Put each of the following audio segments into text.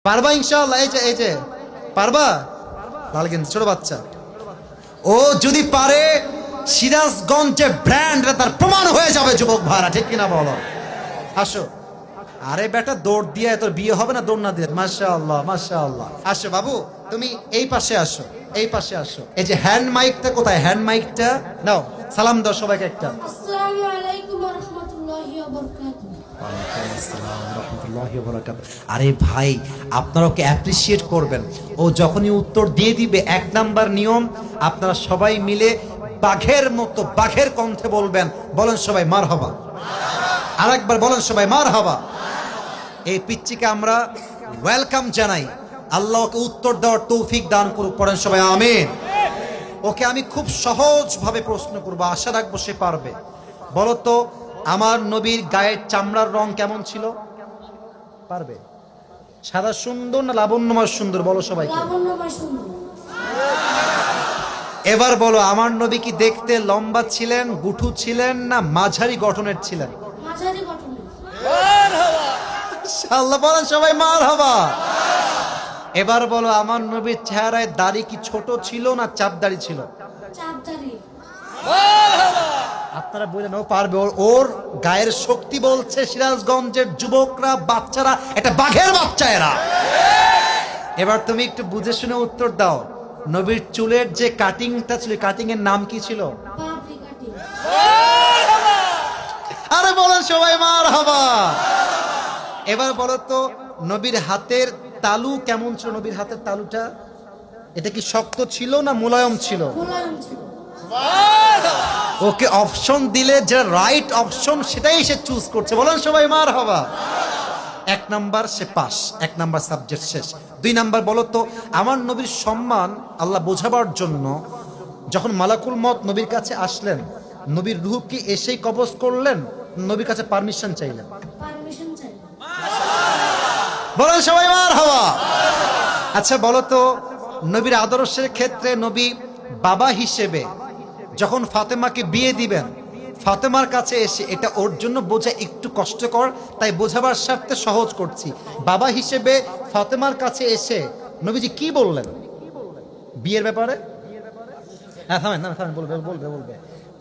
পারবা ইনশাআল্লাহ? এই যে পারবা? লাল গেঞ্জি ছোট বাচ্চা, ও যদি পারে সিরাজগঞ্জের ব্র্যান্ড তার প্রমাণ হয়ে যাবে যুবক ভাইরা, ঠিক কিনা বলো? আসো। আরে বেটা দৌড় দিয়ে তোর বিয়ে হবে না দৌড় না দিয়ে? মাশাআল্লাহ মাশাআল্লাহ। আসো বাবু, তুমি এই পাশে আসো, এই পাশে আসো। এই যে হ্যান্ড মাইকটা কোথায়? হ্যান্ড মাইকটা নাও, সালাম দাও সবাইকে একটা। আসসালামু আলাইকুম ওয়া রাহমাতুল্লাহি ওয়া বারাকাতুহু। আরে ভাই, আপনারা ওকে অ্যাপ্রিসিয়েট করবেন। ও যখনই উত্তর দিয়ে দিবে, 1 নাম্বার নিয়ম, আপনারা সবাই মিলে বাঘের মতো বাঘের কণ্ঠে বলবেন। বলেন সবাই মারহাবা। আরেকবার বলেন সবাই মারহাবা। এই পিচ্চিকে আমরা ওয়েলকাম জানাই। আল্লাহ ওকে উত্তর দেওয়ার তৌফিক দান করুক। পড়েন সবাই আমিন। ওকে আমি খুব সহজভাবে প্রশ্ন করবো, আশা রাখবো সে পারবে। বলো তো, আমার নবীর গায়ের চামড়ার রং কেমন ছিল? পারবে? সাদা সুন্দর না লাবণ্যময় সুন্দর? বলো সবাইকে। লাবণ্যময় সুন্দর। এবার বলো, আমার নবী কি দেখতে লম্বা ছিলেন, গুঠু ছিলেন, না মাঝারি গঠনের ছিলেন? মাঝারি গঠনের। আল্লাহ বলেন সবাই মারহাবা। এবার বলো, আমার নবীর চেহারায় দাড়ি কি ছোট ছিল না চাপ দাড়ি ছিল? চাপদারি। আপনারা বললেন ও পারবে। ওর গায়ের শক্তি বলছে সিরাজগঞ্জের যুবকরা, বাচ্চারা একটা বাঘের বাচ্চা এরা। এবার তুমি একটু বুঝে শুনে উত্তর দাও। নবীর চুলের যে কাটিংটা ছিল, কাটিং এর নাম কি ছিল? পাপড়ি কাটিং। আরে বলেন সবাই মারহাবা। এবার বলো তো, নবীর হাতের তালু কেমন ছিল? নবীর হাতের তালুটা এটা কি শক্ত ছিল না মুলায়ম ছিল? মোলায়েম ছিল। ওকে অপশন দিলে যে রাইট অপশন সেটাই সে চুজ করছে। বলেন সবাই মারহাবা। 1 নাম্বার সে পাস, 1 নাম্বার সাবজেক্ট শেষ। 2 নাম্বার বলো তো, আমার নবীর সম্মান আল্লাহ বোঝাবার জন্য যখন মালাকুল মত নবীর কাছে আসলেন, নবীর রূহ কি এসেই কবজ করলেন, নবীর কাছে পারমিশন চাইলেন? পারমিশন চাই। বলেন সবাই মারহাবা। আচ্ছা বলো তো, নবীর আদর্শের ক্ষেত্রে নবী বাবা হিসেবে যখন ফাতেমাকে বিয়ে দিবেন, ফাতেমার কাছে এসে, এটা ওর জন্য বোঝা একটু কষ্টকর, তাই বোঝাবার স্বার্থে সহজ করছি। বাবা হিসেবে ফাতেমার কাছে এসে নবীজি কি বললেন বিয়ের ব্যাপারে? হ্যাঁ থামেন না, থামেন, বলবে বলবে বলবে।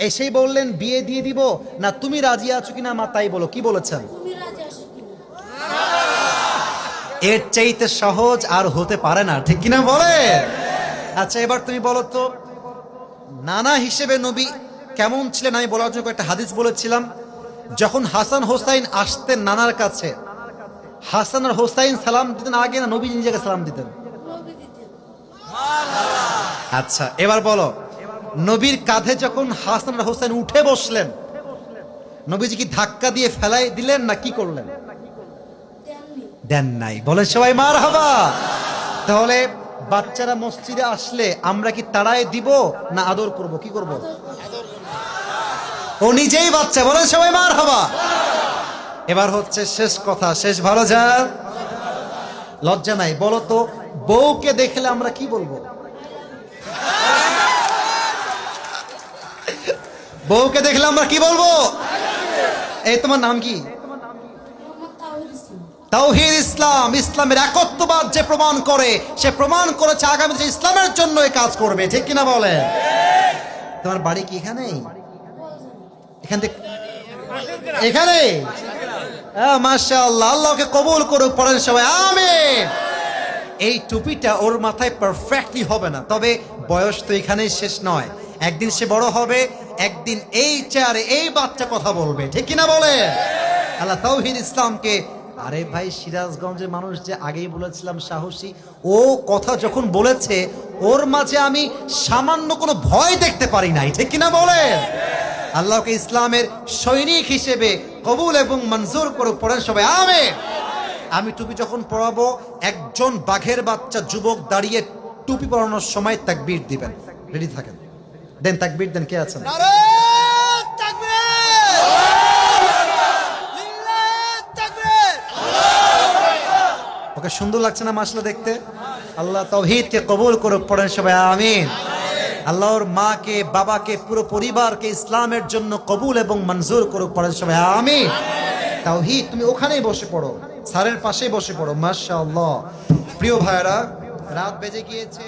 এসেই বললেন বিয়ে দিয়ে দিব, না তুমি রাজি আছো কিনা মা তাই বলো, কি বলেছেন? তুমি রাজি আছো কিনা? এর চাইতে সহজ আর হতে পারে না, ঠিক কিনা বলে? আচ্ছা এবার তুমি বলো তো, নানা হিসেবে নবী কেমন ছিলেন? আমি বলার জন্য একটা হাদিস বলেছিলাম। যখন হাসান হোসাইন আসতেন নানার কাছে, হাসান আর হোসাইন সালাম দিতেন আগে না নবী নিজেকে সালাম দিতেন? নবী দিতেন। আচ্ছা এবার বলো, নবীর কাঁধে যখন হাসান আর হোসাইন উঠে বসলেন, নবীজি কি ধাক্কা দিয়ে ফেলাই দিলেন না কি করলেন? দেননি। দেন নাই। বলে সবাই মারহাবা। তাহলে বাচ্চারা মসজিদে আসলে আমরা কি তাড়ায় দিব না আদর করব? কি করব? ও নিজেই বাচ্চা। বলে সবাই মারহাবা। এবার হচ্ছে শেষ কথা, শেষ ভালো যার লজ্জা নাই। বলো তো, বউকে দেখলে আমরা কি বলবো? বউকে দেখলে আমরা কি বলবো? এই তোমার নাম কি? মোহাম্মদ তাওহীদ ইসলাম। তাওহীদ ইসলাম। ইসলামের একত্ববাদ যে প্রমাণ করে, সে প্রমাণ করেছে আগামী যে ইসলামের জন্য এই কাজ করবে, ঠিক কিনা বলে? তোমার বাড়ি কি এখানেই? এখান থেকে এখানে? মাশাআল্লাহ, আল্লাহকে কবুল করুক। পড়েন সবাই আমিন। এই টুপিটা ওর মাথায় পারফেক্টলি হবে না, তবে বয়স তো এখানেই শেষ নয়। একদিন সে বড় হবে, একদিন এই চেয়ারে এই বাচ্চা কথা বলবে, ঠিক কিনা বলে? আল্লাহ তাওহীদ ইসলামকে। আরে ভাই, সিরাজগঞ্জের মানুষ যে আগেই বলেছিলাম সাহসী, ও কথা যখন বলেছে ওর মাঝে আমি সামান্য কোনো ভয় দেখতে পারি নাই, ঠিক কিনা বলে? আল্লাহকে ইসলামের সৈনিক হিসেবে কবুল এবং মঞ্জুর করুক। পড়েন সবাই আমিন। আমি টুপি যখন পরাবো, একজন বাঘের বাচ্চা যুবক দাঁড়িয়ে টুপি পরানোর সময় তাকবীর দিবেন। রেডি থাকেন, দেন তাকবীর দেন। কে আছেন? ওকে সুন্দর লাগছে না মাশাআল্লাহ দেখতে? আল্লাহ তাওহীদকে কবুল করুক। পড়েন সবাই আমিন। আল্লাহর মাকে, বাবাকে, পুরো পরিবারকে ইসলামের জন্য কবুল এবং মঞ্জুর করুক। পড়েন সবাই আমিন। তাওহীদ, তুমি ওখানেই বসে পড়ো, স্যারের পাশেই বসে পড়ো। মাশাআল্লাহ। প্রিয় ভাইয়েরা, রাত বেজে গিয়েছে।